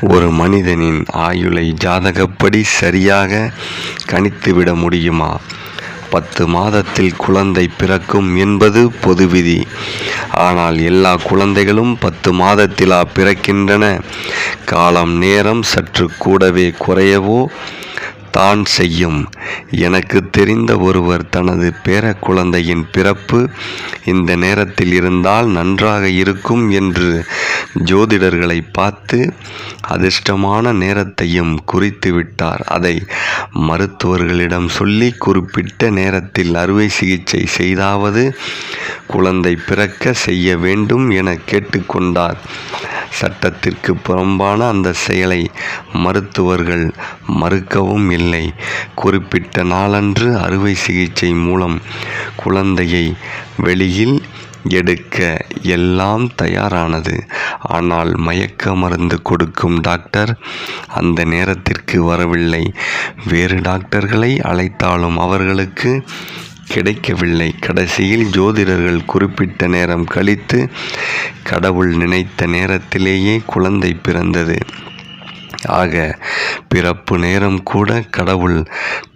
ஒரு மனிதனின் ஆயுளை ஜாதகப்படி சரியாக கணித்துவிட முடியுமா? 10 மாதத்தில் குழந்தை பிறக்கும் என்பது பொது விதி. ஆனால் எல்லா குழந்தைகளும் 10 மாதத்திலா பிறக்கின்றன? காலம் நேரம் சற்று கூடவே குறையவோ தான் செய்யும். எனக்கு தெரிந்த ஒருவர் தனது பேர குழந்தையின் பிறப்பு இந்த நேரத்தில் இருந்தால் நன்றாக இருக்கும் என்று ஜோதிடர்களை பார்த்து அதிர்ஷ்டமான நேரத்தையும் குறித்து விட்டார். அதை மருத்துவர்களிடம் சொல்லி குறிப்பிட்ட நேரத்தில் அறுவை சிகிச்சை செய்தாவது குழந்தை பிறக்க செய்ய வேண்டும் என கேட்டுக்கொண்டார். சட்டத்திற்கு புறம்பான அந்த செயலை மருத்துவர்கள் மறுக்கவும் இல்லை. குறிப்பிட்ட நாளன்று அறுவை சிகிச்சை மூலம் குழந்தையை வெளியில் எடுக்க எல்லாம் தயாரானது. ஆனால் மயக்க மருந்து கொடுக்கும் டாக்டர் அந்த நேரத்திற்கு வரவில்லை. வேறு டாக்டர்களை அழைத்தாலும் அவர்களுக்கு கிடைக்கவில்லை. கடைசியில் ஜோதிடர்கள் குறிப்பிட்ட நேரம் கழித்து கடவுள் நினைத்த நேரத்திலேயே குழந்தை பிறந்தது. ஆக பிறப்பு நேரம் கூட கடவுள்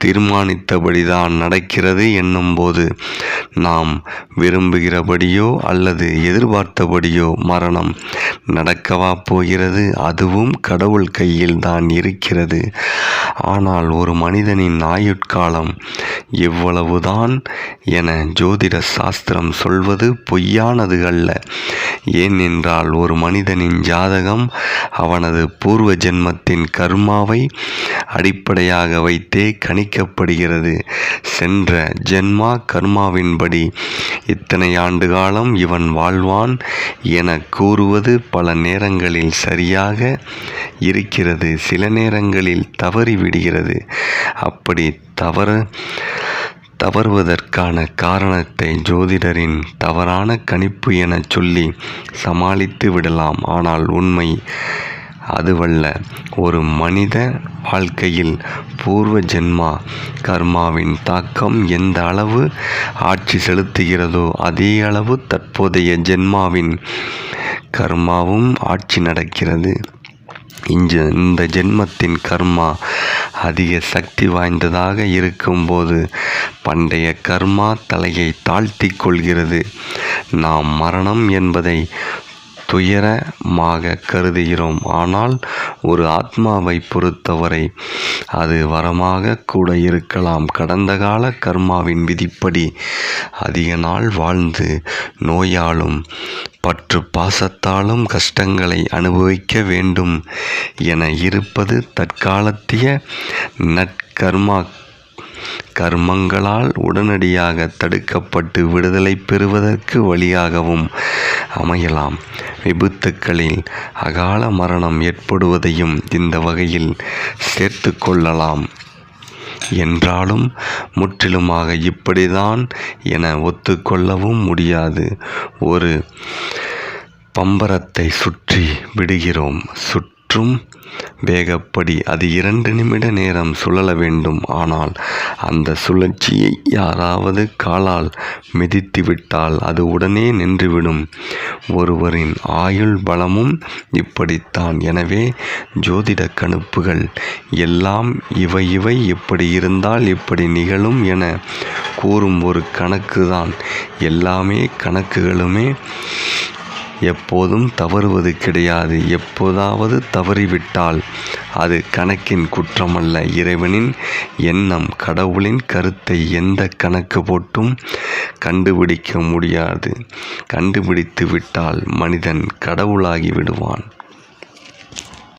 தீர்மானித்தபடிதான் நடக்கிறது என்னும்போது நாம் விரும்புகிறபடியோ அல்லது எதிர்பார்த்தபடியோ மரணம் நடக்கவா போகிறது? அதுவும் கடவுள் கையில் தான் இருக்கிறது. ஆனால் ஒரு மனிதனின் ஆயுட்காலம் எவ்வளவுதான் என ஜோதிட சாஸ்திரம் சொல்வது பொய்யானது அல்ல. ஏனென்றால் ஒரு மனிதனின் ஜாதகம் அவனது பூர்வ ஜென்மத்தின் கர்மாவை அடிப்படையாக வைத்தே கணிக்கப்படுகிறது. சென்ற ஜென்மா கர்மாவின்படி இத்தனை ஆண்டு காலம் இவன் வாழ்வான் என கூறுவது பல நேரங்களில் சரியாக இருக்கிறது, சில நேரங்களில் தவறிவிடுகிறது. அப்படி தவறுவதற்கான காரணத்தை ஜோதிடரின் தவறான கணிப்பு என சொல்லி சமாளித்து விடலாம். ஆனால் உண்மை அதுவல்ல. ஒரு மனித வாழ்க்கையில் பூர்வ ஜென்மா கர்மாவின் தாக்கம் எந்த அளவு ஆட்சி செலுத்துகிறதோ அதே அளவு தற்போதைய ஜென்மாவின் கர்மாவும் ஆட்சி நடக்கிறது. இந்த ஜென்மத்தின் கர்மா அதிக சக்தி வாய்ந்ததாக இருக்கும்போது பண்டைய கர்மா தலையை தாழ்த்தி கொள்கிறது. நாம் மரணம் என்பதை துயரமாக கருதுகிறோம். ஆனால் ஒரு ஆத்மாவை பொறுத்தவரை அது வரமாக கூட இருக்கலாம். கடந்த கால கர்மாவின் விதிப்படி அதிக நாள் வாழ்ந்து நோயாலும் பற்று பாசத்தாலும் கஷ்டங்களை அனுபவிக்க வேண்டும் என இருப்பது தற்காலத்திய கர்மங்களால் உடனடியாக தடுக்கப்பட்டு விடுதலை பெறுவதற்கு வழியாகவும் அமையலாம். விபத்துக்களில் அகால மரணம் ஏற்படுவதையும் இந்த வகையில் சேர்த்து கொள்ளலாம். என்றாலும் முற்றிலுமாக இப்படிதான் என ஒத்துக்கொள்ளவும் முடியாது. ஒரு பம்பரத்தை சுற்றி விடுகிறோம். சுற்றும் வேகப்படி அது 2 நிமிட நேரம் சுழல வேண்டும். ஆனால் அந்த சுழற்சியை யாராவது காலால் மிதித்துவிட்டால் அது உடனே நின்றுவிடும். ஒருவரின் ஆயுள் பலமும் இப்படித்தான். எனவே ஜோதிட கணிப்புகள் எல்லாம் இவை இப்படி இருந்தால் இப்படி நிகழும் என கூறும் ஒரு கணக்குதான். எல்லாமே கணக்குகளுமே எப்போதும் தவறுவது கிடையாது. எப்போதாவது தவறிவிட்டால் அது கணக்கின் குற்றமல்ல, இறைவனின் எண்ணம். கடவுளின் கருத்தை எந்த கணக்கு போட்டும் கண்டுபிடிக்க முடியாது. கண்டுபிடித்து விட்டால் மனிதன் கடவுளாகி விடுவான்.